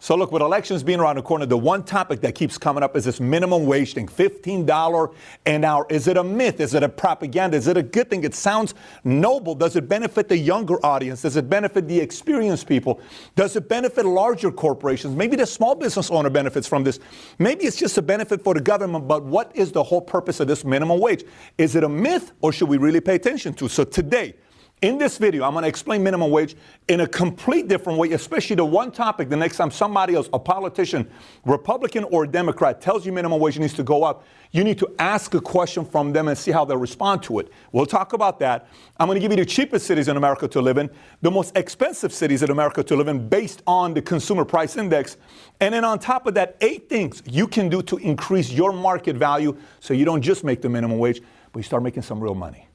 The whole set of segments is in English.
So look, with elections being around the corner, the one topic that keeps coming up is this minimum wage thing, $15 an hour. Is it a myth? Is it a propaganda? Is it a good thing? It sounds noble. Does it benefit the younger audience? Does it benefit the experienced people? Does it benefit larger corporations? Maybe the small business owner benefits from this. Maybe it's just a benefit for the government, but what is the whole purpose of this minimum wage? Is it a myth, or should we really pay attention to? So today, in this video, I'm going to explain minimum wage in a complete different way, especially the one topic the next time somebody else, a politician, Republican or Democrat, tells you minimum wage needs to go up, you need to ask a question from them and see how they'll respond to it. We'll talk about that. I'm going to give you the cheapest cities in America to live in, the most expensive cities in America to live in based on the Consumer Price Index. And then on top of that, 8 things you can do to increase your market value so you don't just make the minimum wage, but you start making some real money.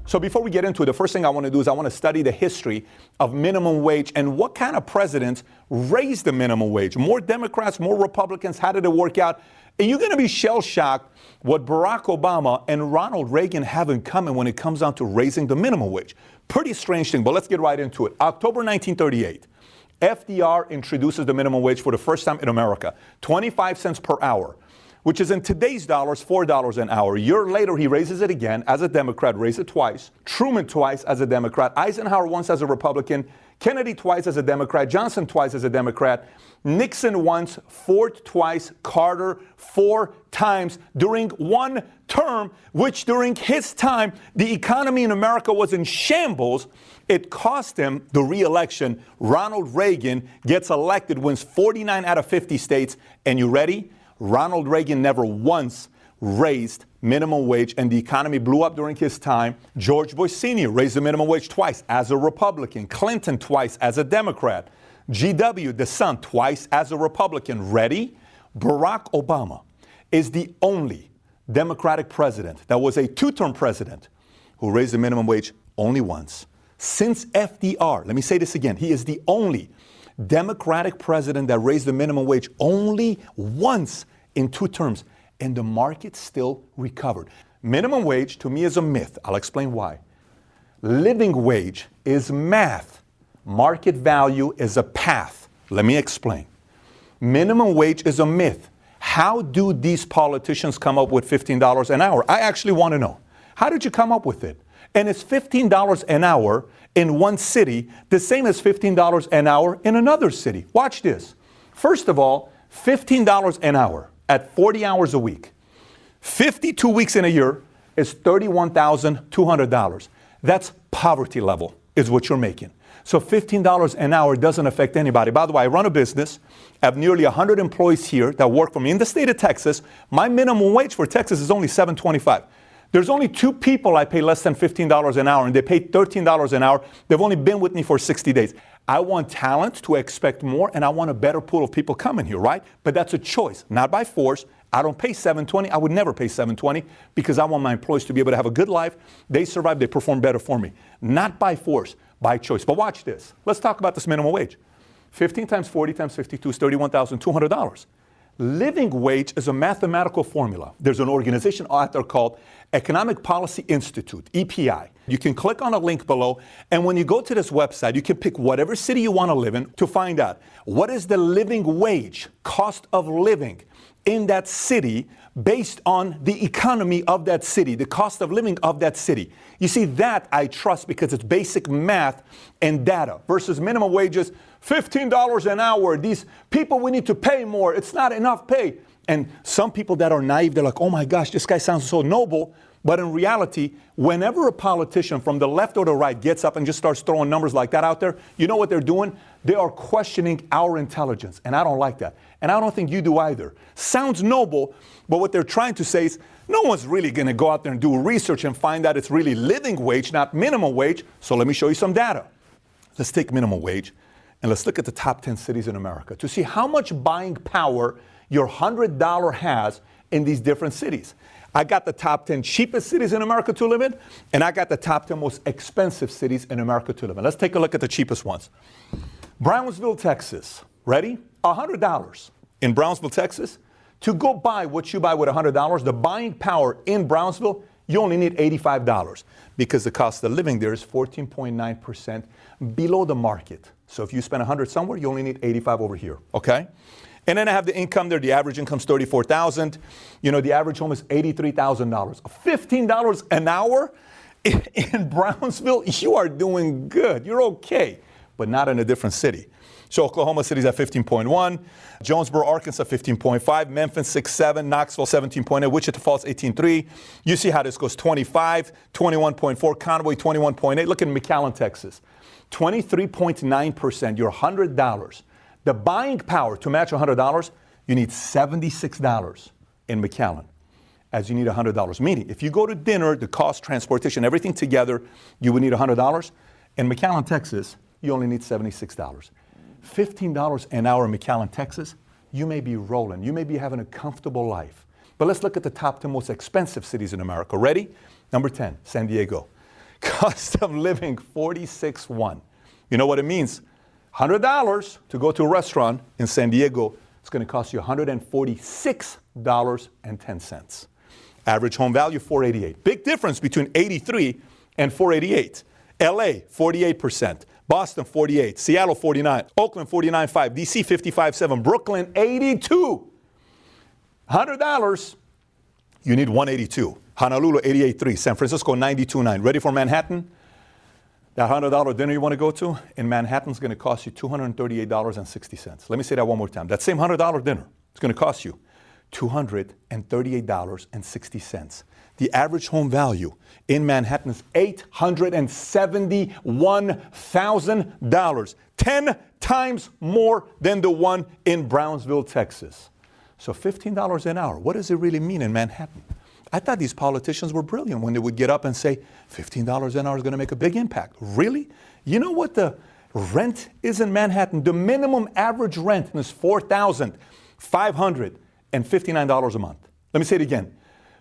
So before we get into it, the first thing I want to do is I want to study the history of minimum wage and what kind of presidents raised the minimum wage. More Democrats, more Republicans, how did it work out? And you're going to be shell-shocked what Barack Obama and Ronald Reagan have in common when it comes down to raising the minimum wage. Pretty strange thing, but let's get right into it. October 1938, FDR introduces the minimum wage for the first time in America, 25 cents per hour, which is in today's dollars, $4 an hour. A year later, he raises it again as a Democrat, raised it twice. Truman twice as a Democrat. Eisenhower once as a Republican. Kennedy twice as a Democrat. Johnson twice as a Democrat. Nixon once. Ford twice. Carter 4 times during one term, which during his time, the economy in America was in shambles. It cost him the re-election. Ronald Reagan gets elected, wins 49 out of 50 states. And you ready? Ronald Reagan never once raised minimum wage, and the economy blew up during his time. George Bush Sr. raised the minimum wage twice as a Republican. Clinton twice as a Democrat. G.W., the son, twice as a Republican. Ready? Barack Obama is the only Democratic president that was a 2-term president who raised the minimum wage only once. Since FDR, let me say this again, he is the only Democratic president that raised the minimum wage only once in 2 terms, and the market still recovered. Minimum wage to me is a myth. I'll explain why. Living wage is math. Market value is a path. Let me explain. Minimum wage is a myth. How do these politicians come up with $15 an hour? I actually want to know. How did you come up with it? And it's $15 an hour in one city, the same as $15 an hour in another city. Watch this. First of all, $15 an hour at 40 hours a week, 52 weeks in a year is $31,200. That's poverty level is what you're making. So $15 an hour doesn't affect anybody. By the way, I run a business. I have nearly 100 employees here that work for me in the state of Texas. My minimum wage for Texas is only $7.25. There's only 2 people I pay less than $15 an hour, and they pay $13 an hour. They've only been with me for 60 days. I want talent to expect more, and I want a better pool of people coming here, right? But that's a choice, not by force. I don't pay $7.20. I would never pay $7.20 because I want my employees to be able to have a good life. They survive, they perform better for me. Not by force, by choice. But watch this. Let's talk about this minimum wage. 15 times 40 times 52 is $31,200. Living wage is a mathematical formula. There's an organization out there called Economic Policy Institute, EPI. You can click on a link below, and when you go to this website, you can pick whatever city you want to live in to find out what is the living wage, cost of living in that city based on the economy of that city, the cost of living of that city. You see, that I trust because it's basic math and data versus minimum wages, $15 an hour. These people, we need to pay more. It's not enough pay. And some people that are naive, they're like, oh my gosh, this guy sounds so noble. But in reality, whenever a politician from the left or the right gets up and just starts throwing numbers like that out there, you know what they're doing? They are questioning our intelligence. And I don't like that. And I don't think you do either. Sounds noble, but what they're trying to say is no one's really going to go out there and do research and find out it's really living wage, not minimum wage. So let me show you some data. Let's take minimum wage and let's look at the top 10 cities in America to see how much buying power your $100 has in these different cities. I got the top 10 cheapest cities in America to live in, and I got the top 10 most expensive cities in America to live in. Let's take a look at the cheapest ones. Brownsville, Texas. Ready? $100 in Brownsville, Texas. To go buy what you buy with $100, the buying power in Brownsville, you only need $85 because the cost of living there is 14.9% below the market. So if you spend 100 somewhere, you only need 85 over here, okay? And then I have the income there. The average income is $34,000. You know, the average home is $83,000. $15 an hour in Brownsville, you are doing good. You're okay, but not in a different city. So Oklahoma City's at 15.1, Jonesboro, Arkansas, 15.5, Memphis, 6.7, Knoxville, 17.8, Wichita Falls, 18.3. You see how this goes, 25, 21.4, Conway, 21.8. Look at McAllen, Texas, 23.9%. You're $100. The buying power to match $100, you need $76 in McAllen, as you need $100. Meaning, if you go to dinner, the cost, transportation, everything together, you would need $100. In McAllen, Texas, you only need $76. $15 an hour in McAllen, Texas, you may be rolling. You may be having a comfortable life. But let's look at the top 10 most expensive cities in America. Ready? Number 10, San Diego. Cost of living, $46,100. You know what it means? $100 to go to a restaurant in San Diego, it's going to cost you $146.10. Average home value, $488,000. Big difference between $83,000 and $488,000. LA, 48%. Boston, 48%. Seattle, 49%. Oakland, 49.5%. DC, 55.7%. Brooklyn, 82%. $100, you need $182,000. Honolulu, 88.3%. San Francisco, 92.9%. Ready for Manhattan? That $100 dinner you want to go to in Manhattan is going to cost you $238.60. Let me say that one more time. That same $100 dinner is going to cost you $238.60. The average home value in Manhattan is $871,000, 10 times more than the one in Brownsville, Texas. So $15 an hour, what does it really mean in Manhattan? I thought these politicians were brilliant when they would get up and say, $15 an hour is going to make a big impact. Really? You know what the rent is in Manhattan? The minimum average rent is $4,559 a month. Let me say it again.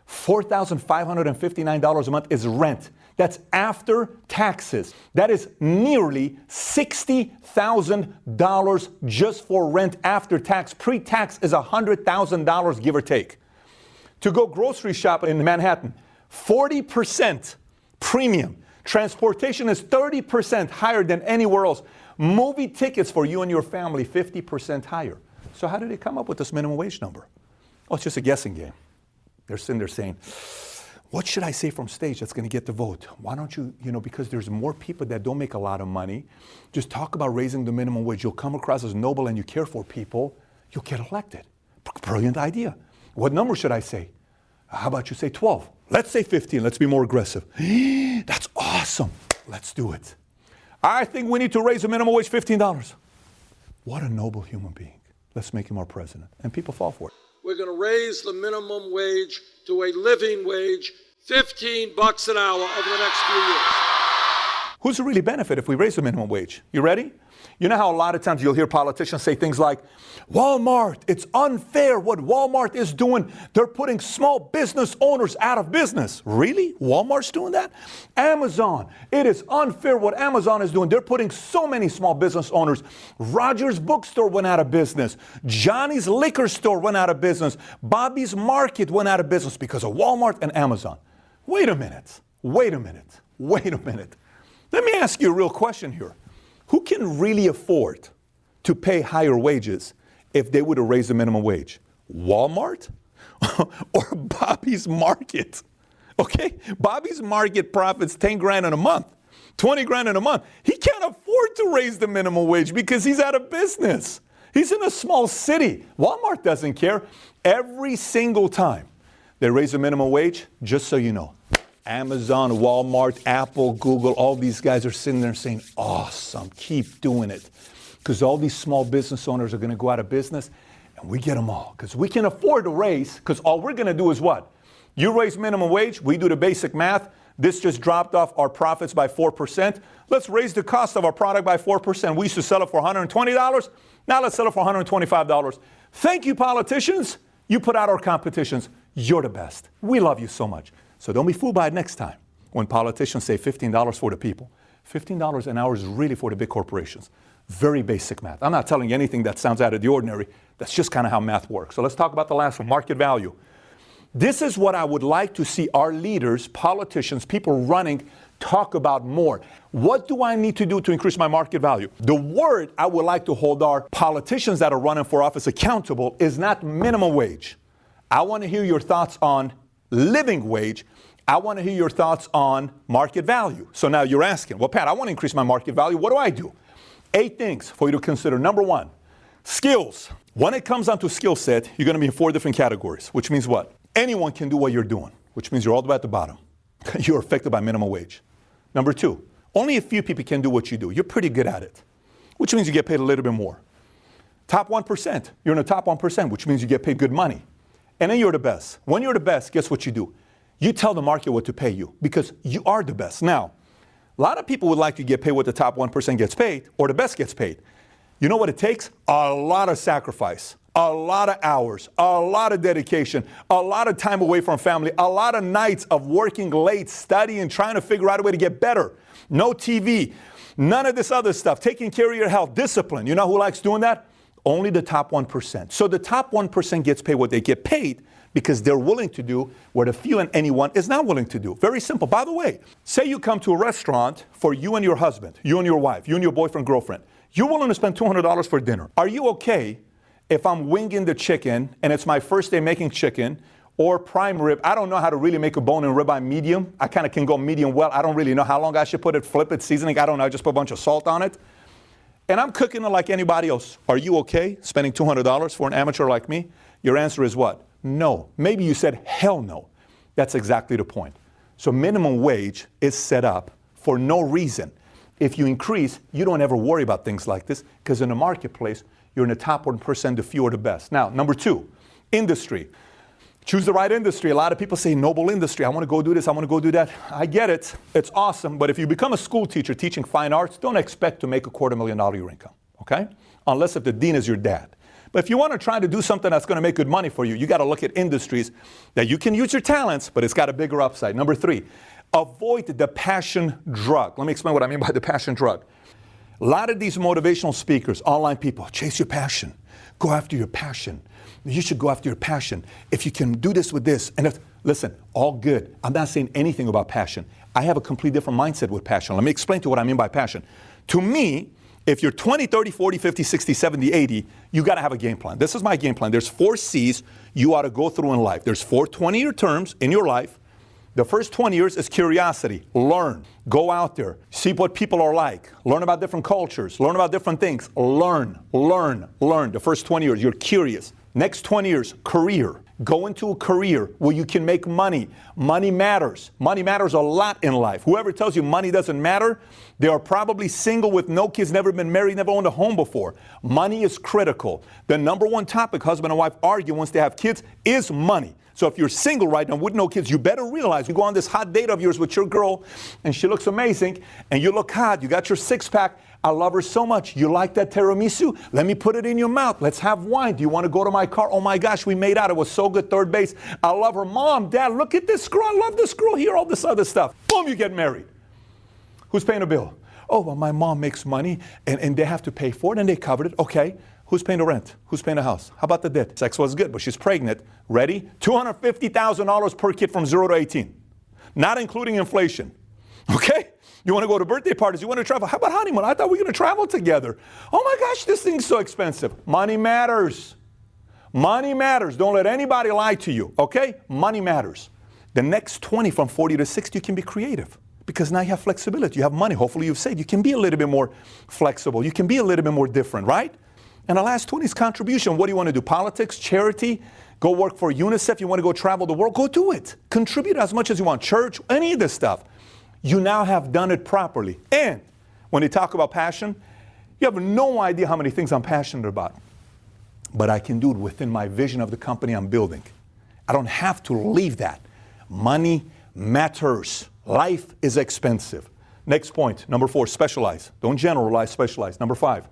$4,559 a month is rent. That's after taxes. That is nearly $60,000 just for rent after tax. Pre-tax is $100,000, give or take. To go grocery shopping in Manhattan, 40% premium. Transportation is 30% higher than anywhere else. Movie tickets for you and your family, 50% higher. So how did they come up with this minimum wage number? Oh, it's just a guessing game. They're sitting there saying, what should I say from stage that's going to get the vote? Why don't you, because there's more people that don't make a lot of money. Just talk about raising the minimum wage. You'll come across as noble and you care for people. You'll get elected. Brilliant idea. What number should I say? How about you say 12? Let's say 15. Let's be more aggressive. That's awesome. Let's do it. I think we need to raise the minimum wage $15. What a noble human being. Let's make him our president. And people fall for it. We're going to raise the minimum wage to a living wage, $15 an hour over the next few years. Who's to really benefit if we raise the minimum wage? You ready? You know how a lot of times you'll hear politicians say things like, Walmart, it's unfair what Walmart is doing. They're putting small business owners out of business. Really? Walmart's doing that? Amazon, it is unfair what Amazon is doing. They're putting so many small business owners. Rogers Bookstore went out of business. Johnny's Liquor Store went out of business. Bobby's Market went out of business because of Walmart and Amazon. Wait a minute. Let me ask you a real question here. Who can really afford to pay higher wages if they were to raise the minimum wage? Walmart or Bobby's Market? Okay? Bobby's Market profits 10 grand in a month, 20 grand in a month. He can't afford to raise the minimum wage because he's out of business. He's in a small city. Walmart doesn't care. Every single time they raise the minimum wage, just so you know, Amazon, Walmart, Apple, Google, all these guys are sitting there saying, awesome, keep doing it. Because all these small business owners are going to go out of business, and we get them all. Because we can afford to raise, because all we're going to do is what? You raise minimum wage, we do the basic math. This just dropped off our profits by 4%. Let's raise the cost of our product by 4%. We used to sell it for $120. Now let's sell it for $125. Thank you, politicians. You put out our competitions. You're the best. We love you so much. So don't be fooled by it next time when politicians say $15 for the people. $15 an hour is really for the big corporations. Very basic math. I'm not telling you anything that sounds out of the ordinary. That's just kind of how math works. So let's talk about the last one, market value. This is what I would like to see our leaders, politicians, people running, talk about more. What do I need to do to increase my market value? The word I would like to hold our politicians that are running for office accountable is not minimum wage. I want to hear your thoughts on living wage. I want to hear your thoughts on market value. So now you're asking, well, Pat, I want to increase my market value. What do I do? 8 things for you to consider. Number 1, skills. When it comes down to skill set, you're going to be in 4 different categories, which means what? Anyone can do what you're doing, which means you're all the way at the bottom. You're affected by minimum wage. Number 2, only a few people can do what you do. You're pretty good at it, which means you get paid a little bit more. Top 1%, you're in the top 1%, which means you get paid good money. And then you're the best. When you're the best, guess what you do? You tell the market what to pay you because you are the best. Now, a lot of people would like to get paid what the top 1% gets paid or the best gets paid. You know what it takes? A lot of sacrifice, a lot of hours, a lot of dedication, a lot of time away from family, a lot of nights of working late, studying, trying to figure out a way to get better. No TV, none of this other stuff, taking care of your health, discipline. You know who likes doing that? Only the top 1%. So the top 1% gets paid what they get paid because they're willing to do what a few and anyone is not willing to do. Very simple. By the way, say you come to a restaurant for you and your husband, you and your wife, you and your boyfriend, girlfriend. You're willing to spend $200 for dinner. Are you okay if I'm winging the chicken and it's my first day making chicken or prime rib? I don't know how to really make a bone-in ribeye medium. I kind of can go medium well. I don't really know how long I should put it, flip it, seasoning. I don't know. I just put a bunch of salt on it. And I'm cooking it like anybody else. Are you okay spending $200 for an amateur like me? Your answer is what? No. Maybe you said hell no. That's exactly the point. So minimum wage is set up for no reason. If you increase, you don't ever worry about things like this because in the marketplace, you're in the top 1%, the few are the best. Now, number 2, industry. Choose the right industry. A lot of people say noble industry. I want to go do this. I want to go do that. I get it. It's awesome. But if you become a school teacher teaching fine arts, don't expect to make $250,000 your income, okay? Unless if the dean is your dad. But if you want to try to do something that's going to make good money for you, you got to look at industries that you can use your talents, but it's got a bigger upside. Number 3, avoid the passion drug. Let me explain what I mean by the passion drug. A lot of these motivational speakers, online people, chase your passion. Go after your passion. You should go after your passion. If you can do this with this, and listen, all good. I'm not saying anything about passion. I have a completely different mindset with passion. Let me explain to you what I mean by passion. To me, if you're 20, 30, 40, 50, 60, 70, 80, you got to have a game plan. This is my game plan. There's 4 C's you ought to go through in life. There's 4 20-year terms in your life. The first 20 years is curiosity. Learn. Go out there. See what people are like. Learn about different cultures. Learn about different things. Learn. The first 20 years, you're curious. Next 20 years, career. Go into a career where you can make money. Money matters. Money matters a lot in life. Whoever tells you money doesn't matter, they are probably single with no kids, never been married, never owned a home before. Money is critical. The number 1 topic husband and wife argue once they have kids is money. So if you're single right now with no kids, you better realize you go on this hot date of yours with your girl and she looks amazing and you look hot, you got your 6-pack. I love her so much. You like that tiramisu? Let me put it in your mouth. Let's have wine. Do you want to go to my car? Oh my gosh, we made out. It was so good. Third base. I love her. Mom, Dad, look at this girl. I love this girl here. All this other stuff. Boom, you get married. Who's paying the bill? Oh, well, my mom makes money and they have to pay for it and they covered it. Okay. Who's paying the rent? Who's paying the house? How about the debt? Sex was good, but she's pregnant. Ready? $250,000 per kid from 0 to 18. Not including inflation. Okay? You want to go to birthday parties? You want to travel? How about honeymoon? I thought we were going to travel together. Oh my gosh, this thing's so expensive. Money matters. Money matters. Don't let anybody lie to you. Okay? Money matters. The next 20 from 40 to 60, you can be creative. Because now you have flexibility. You have money. Hopefully you've saved. You can be a little bit more flexible. You can be a little bit more different, right? And the last 20 is contribution. What do you want to do? Politics, charity, go work for UNICEF. You want to go travel the world? Go do it. Contribute as much as you want. Church, any of this stuff. You now have done it properly. And when you talk about passion, you have no idea how many things I'm passionate about. But I can do it within my vision of the company I'm building. I don't have to leave that. Money matters. Life is expensive. Next point, number 4, specialize. Don't generalize, specialize. Number 5.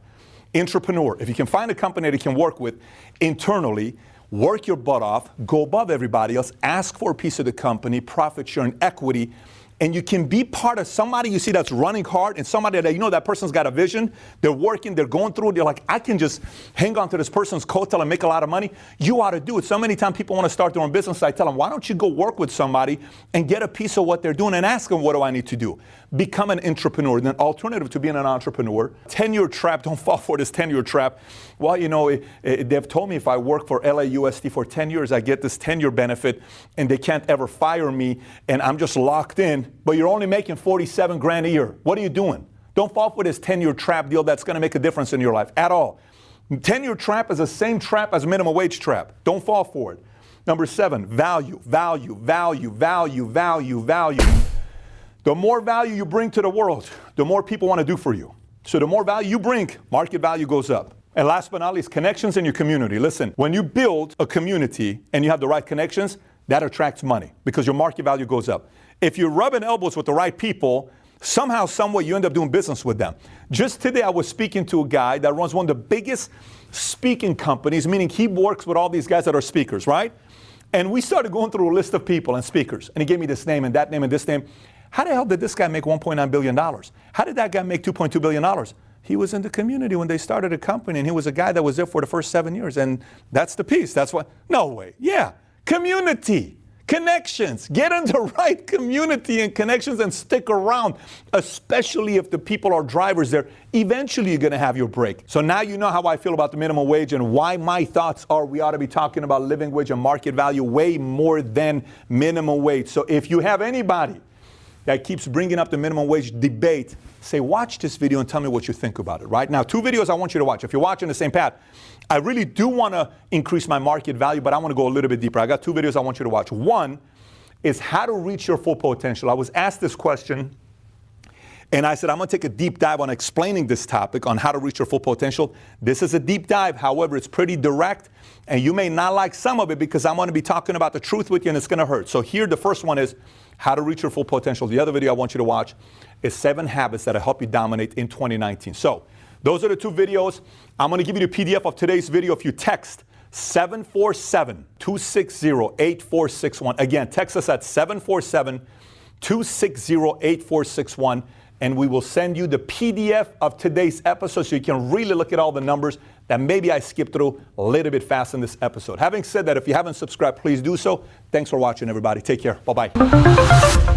Entrepreneur. If you can find a company that you can work with internally, work your butt off, go above everybody else, ask for a piece of the company, profit share and equity, and you can be part of somebody you see that's running hard and somebody that you know that person's got a vision, they're working, they're going through it, they're like, I can just hang on to this person's coattail and make a lot of money, you ought to do it. So many times people want to start their own business, I tell them, why don't you go work with somebody and get a piece of what they're doing and ask them, what do I need to do? Become an entrepreneur. An alternative to being an entrepreneur, tenure trap, don't fall for this tenure trap. Well, you know, they've told me if I work for LAUSD for 10 years, I get this tenure benefit and they can't ever fire me and I'm just locked in, but you're only making 47 grand a year. What are you doing? Don't fall for this tenure trap deal that's going to make a difference in your life at all. Tenure trap is the same trap as minimum wage trap. Don't fall for it. Number 7, value, value, value, value, value, value. The more value you bring to the world, the more people want to do for you. So the more value you bring, market value goes up. And last but not least, connections in your community. Listen, when you build a community and you have the right connections, that attracts money because your market value goes up. If you're rubbing elbows with the right people, somehow, someway, you end up doing business with them. Just today, I was speaking to a guy that runs one of the biggest speaking companies, meaning he works with all these guys that are speakers, right? And we started going through a list of people and speakers. And he gave me this name and that name and this name. How the hell did this guy make $1.9 billion? How did that guy make $2.2 billion? He was in the community when they started a company, and he was a guy that was there for the first 7 years. And that's the piece. That's what, no way. Yeah. Community, connections. Get in the right community and connections and stick around, especially if the people are drivers there. Eventually, you're going to have your break. So now you know how I feel about the minimum wage and why my thoughts are we ought to be talking about living wage and market value way more than minimum wage. So if you have anybody that keeps bringing up the minimum wage debate, say, watch this video and tell me what you think about it, right? Now, 2 videos I want you to watch. If you're watching the same path, I really do want to increase my market value, but I want to go a little bit deeper. I got 2 videos I want you to watch. One is how to reach your full potential. I was asked this question, and I said, I'm going to take a deep dive on explaining this topic on how to reach your full potential. This is a deep dive. However, it's pretty direct, and you may not like some of it because I'm going to be talking about the truth with you, and it's going to hurt. So here, the first one is how to reach your full potential. The other video I want you to watch is 7 habits that'll help you dominate in 2019. So those are the 2 videos. I'm going to give you the PDF of today's video if you text 747-260-8461. Again, text us at 747-260-8461, and we will send you the PDF of today's episode so you can really look at all the numbers that maybe I skipped through a little bit fast in this episode. Having said that, if you haven't subscribed, please do so. Thanks for watching, everybody. Take care. Bye-bye.